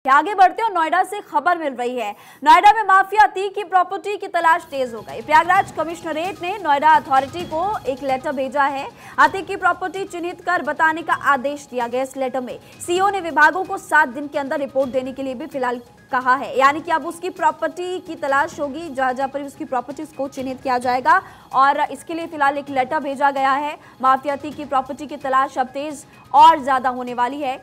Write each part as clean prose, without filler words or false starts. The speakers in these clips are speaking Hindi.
आगे बढ़ते और नोएडा से खबर मिल रही है। नोएडा में माफिया अतीक की प्रॉपर्टी की तलाश तेज हो गई। प्रयागराज कमिश्नरेट ने नोएडा अथॉरिटी को एक लेटर भेजा है। अतीक की प्रॉपर्टी चिन्हित कर बताने का आदेश दिया गया। इस लेटर में सीओ ने विभागों को 7 दिन के अंदर रिपोर्ट देने के लिए भी फिलहाल कहा है, यानी कि अब उसकी प्रॉपर्टी की तलाश होगी, जहां पर उसकी प्रॉपर्टी को चिन्हित किया जाएगा और इसके लिए फिलहाल एक लेटर भेजा गया है। माफिया अतीक की प्रॉपर्टी की तलाश अब तेज और ज्यादा होने वाली है।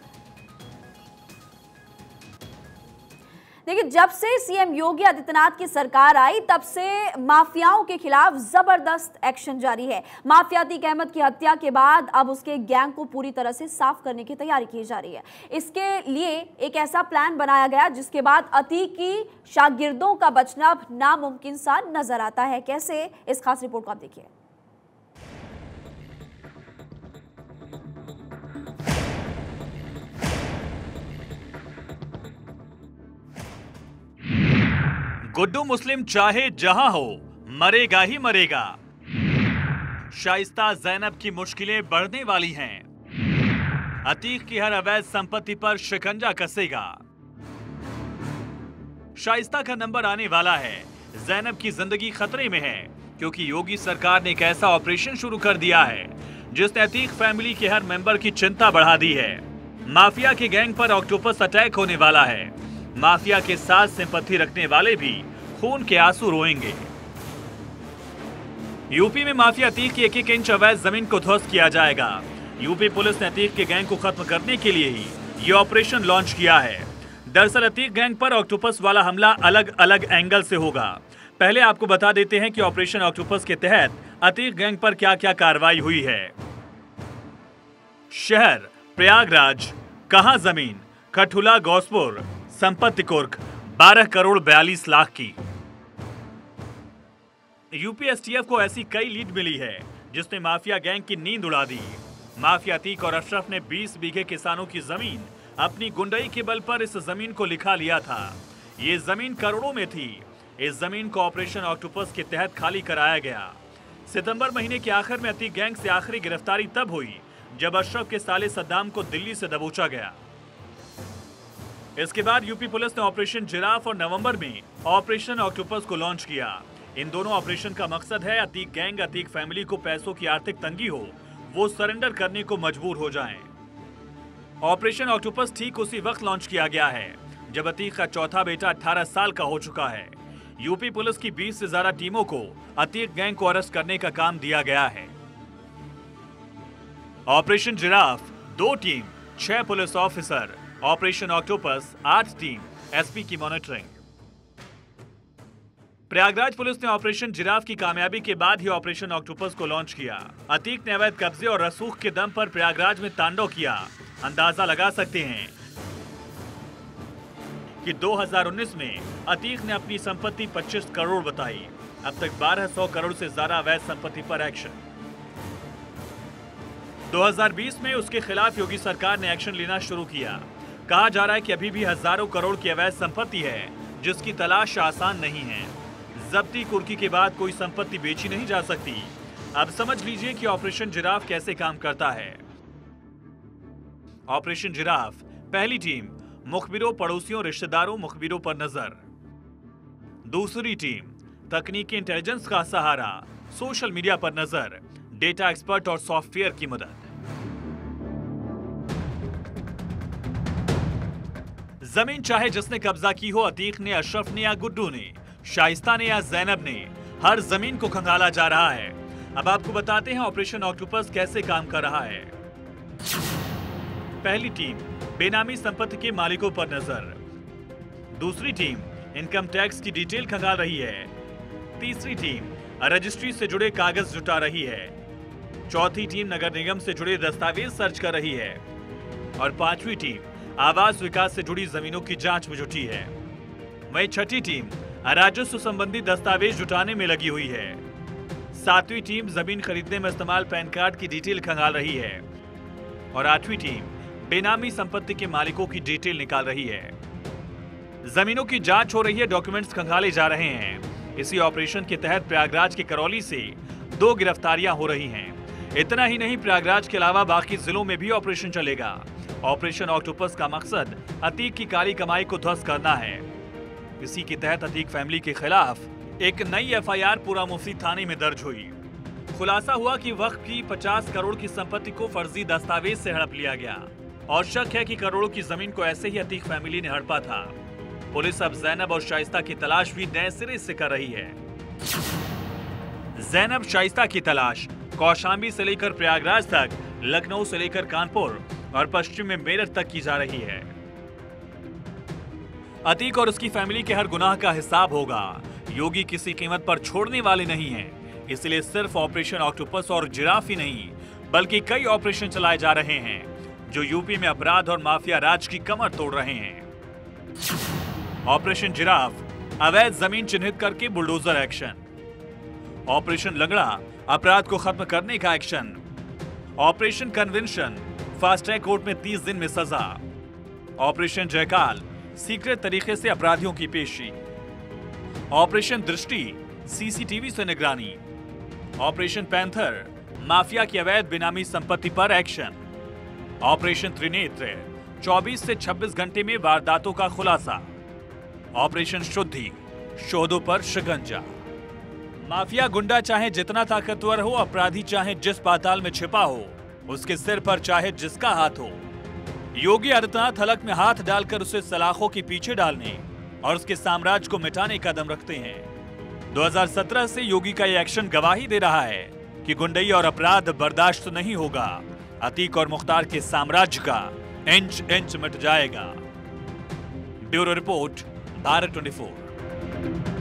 देखिए, जब से सीएम योगी आदित्यनाथ की सरकार आई तब से माफियाओं के खिलाफ जबरदस्त एक्शन जारी है। माफिया अतीक अहमद की हत्या के बाद अब उसके गैंग को पूरी तरह से साफ करने की तैयारी की जा रही है। इसके लिए एक ऐसा प्लान बनाया गया जिसके बाद अतीक की शागिर्दों का बचना अब नामुमकिन सा नजर आता है। कैसे, इस खास रिपोर्ट को आप देखिए। गुड्डू मुस्लिम चाहे जहां हो, मरेगा ही मरेगा। शाइस्ता जैनब की मुश्किलें बढ़ने वाली हैं। अतीक की हर अवैध संपत्ति पर शिकंजा कसेगा। शाइस्ता का नंबर आने वाला है। जैनब की जिंदगी खतरे में है क्योंकि योगी सरकार ने एक ऐसा ऑपरेशन शुरू कर दिया है जिसने अतीक फैमिली के हर मेंबर की चिंता बढ़ा दी है। माफिया के गैंग पर ऑक्टोपस अटैक होने वाला है। माफिया के साथ सिंपैथी रखने वाले भी खून के आंसू रोएंगे। यूपी में माफिया अतीक की 1-1 इंच अवैध जमीन को ध्वस्त किया जाएगा। यूपी पुलिस ने अतीक के गैंग को खत्म करने के लिए ही ये ऑपरेशन लॉन्च किया है। दरअसल अतीक गैंग पर ऑक्टोपस वाला हमला अलग अलग एंगल से होगा। पहले आपको बता देते हैं कि ऑपरेशन ऑक्टोपस के तहत अतीक गैंग पर क्या क्या कार्रवाई हुई है। शहर प्रयागराज, कहां जमीन, कठुला गौसपुर, संपत्ति कुर्क 12 करोड़ 42 लाख की। यूपी एसटीएफ को ऐसी कई लीड मिली है जिसने माफिया गैंग की नींद उड़ा दी। माफिया अतीक और अशरफ ने 20 बीघे किसानों की जमीन अपनी गुंडई के बल पर इस जमीन को लिखा लिया था। ये जमीन करोड़ों में थी। इस जमीन को ऑपरेशन ऑक्टोपस के तहत खाली कराया गया। सितंबर महीने के आखिर में अतीक गैंग से आखिरी गिरफ्तारी तब हुई जब अशरफ के साले सद्दाम को दिल्ली से दबोचा गया। इसके बाद यूपी पुलिस ने ऑपरेशन जिराफ और नवंबर में ऑपरेशन ऑक्टोपस को लॉन्च किया। इन दोनों ऑपरेशन का मकसद है अतीक गैंग, अतीक फैमिली को पैसों की आर्थिक तंगी हो, वो सरेंडर करने को मजबूर हो जाएं। ऑपरेशन ऑक्टोपस ठीक उसी वक्त लॉन्च किया गया है जब अतीक का चौथा बेटा 18 साल का हो चुका है। यूपी पुलिस की 20 से ज्यादा टीमों को अतीक गैंग को अरेस्ट करने का काम दिया गया है। Operation giraffe 2 team 6 police officer, operation octopus 8 team, SP की मॉनिटरिंग। प्रयागराज पुलिस ने ऑपरेशन जिराफ की कामयाबी के बाद ही ऑपरेशन ऑक्टोपस को लॉन्च किया। अतीक ने अवैध कब्जे और रसूख के दम पर प्रयागराज में तांडव किया। अंदाजा लगा सकते हैं कि 2019 में अतीक ने अपनी संपत्ति 25 करोड़ बताई। अब तक 1200 करोड़ से ज्यादा अवैध संपत्ति पर एक्शन। 2020 में उसके खिलाफ योगी सरकार ने एक्शन लेना शुरू किया। कहा जा रहा है कि अभी भी हजारों करोड़ की अवैध संपत्ति है जिसकी तलाश आसान नहीं है। जब्ती कुर्की के बाद कोई संपत्ति बेची नहीं जा सकती। अब समझ लीजिए कि ऑपरेशन जिराफ कैसे काम करता है। ऑपरेशन जिराफ, पहली टीम मुखबिरों, पड़ोसियों, रिश्तेदारों, मुखबिरों पर नजर। दूसरी टीम तकनीकी इंटेलिजेंस का सहारा, सोशल मीडिया पर नजर, डेटा एक्सपर्ट और सॉफ्टवेयर की मदद। जमीन चाहे जिसने कब्जा की हो, अतीक ने, अशरफ ने या गुड्डू ने, शाइस्ता ने या जैनब ने, हर जमीन को खंगाला जा रहा है। अब आपको बताते हैं ऑपरेशन ऑक्टोपस कैसे काम कर रहा है। पहली टीम बेनामी संपत्ति के मालिकों पर नजर। दूसरी टीम इनकम टैक्स की डिटेल खंगाल रही है। तीसरी टीम रजिस्ट्री से जुड़े कागज जुटा रही है। चौथी टीम नगर निगम से जुड़े दस्तावेज सर्च कर रही है और 5वीं टीम आवास विकास से जुड़ी जमीनों की जांच में जुटी है। वहीं 6ठी टीम राजस्व संबंधी दस्तावेज जुटाने में लगी हुई है। 7वीं टीम जमीन खरीदने में इस्तेमाल पैन कार्ड की डिटेल खंगाल रही है और 8वीं टीम बेनामी संपत्ति के मालिकों की डिटेल निकाल रही है। जमीनों की जांच हो रही है, डॉक्यूमेंट्स खंगाले जा रहे हैं। इसी ऑपरेशन के तहत प्रयागराज के करौली से 2 गिरफ्तारियां हो रही हैं। इतना ही नहीं, प्रयागराज के अलावा बाकी जिलों में भी ऑपरेशन चलेगा। ऑपरेशन ऑक्टोपस का मकसद अतीक की काली कमाई को ध्वस्त करना है। इसी के तहत अतीक फैमिली के खिलाफ एक नई एफआईआर पूरा मुफ्ती थाने में दर्ज हुई। खुलासा हुआ कि वक्त की 50 करोड़ की संपत्ति को फर्जी दस्तावेज से हड़प लिया गया और शक है कि करोड़ों की जमीन को ऐसे ही अतीक फैमिली ने हड़पा था। पुलिस अब जैनब और शाइस्ता की तलाश भी नए सिरे से कर रही है। जैनब शाइस्ता की तलाश कौशांबी से लेकर प्रयागराज तक, लखनऊ से लेकर कानपुर और पश्चिम में मेरठ तक की जा रही है। अतीक और उसकी फैमिली के हर गुनाह का हिसाब होगा। योगी किसी कीमत पर छोड़ने वाले नहीं हैं, इसलिए सिर्फ ऑपरेशन ऑक्टोपस और जिराफ ही नहीं बल्कि कई ऑपरेशन चलाए जा रहे हैं जो यूपी में अपराध और माफिया राज की कमर तोड़ रहे हैं। ऑपरेशन जिराफ, अवैध जमीन चिन्हित करके बुलडोजर एक्शन। ऑपरेशन लंगड़ा, अपराध को खत्म करने का action. Operation convention, fast track court में 30 दिन में सजा। ऑपरेशन जयकाल, सीक्रेट तरीके से अपराधियों की पेशी। ऑपरेशन दृष्टि, सीसीटीवी से निगरानी। ऑपरेशन पैंथर, माफिया की अवैध बेनामी संपत्ति पर एक्शन। ऑपरेशन त्रिनेत्र, 24 से 26 घंटे में वारदातों का खुलासा। ऑपरेशन शुद्धि, शोधों पर शिकंजा। माफिया गुंडा चाहे जितना ताकतवर हो, अपराधी चाहे जिस पाताल में छिपा हो, उसके सिर पर चाहे जिसका हाथ हो, योगी आदित्यनाथ हलक में हाथ डालकर उसे सलाखों के पीछे डालने और उसके साम्राज्य को मिटाने का दम रखते हैं। 2017 से योगी का ये एक्शन गवाही दे रहा है कि गुंडई और अपराध बर्दाश्त नहीं होगा। अतीक और मुख्तार के साम्राज्य का इंच इंच मिट जाएगा। Bureau report, Bharat 24।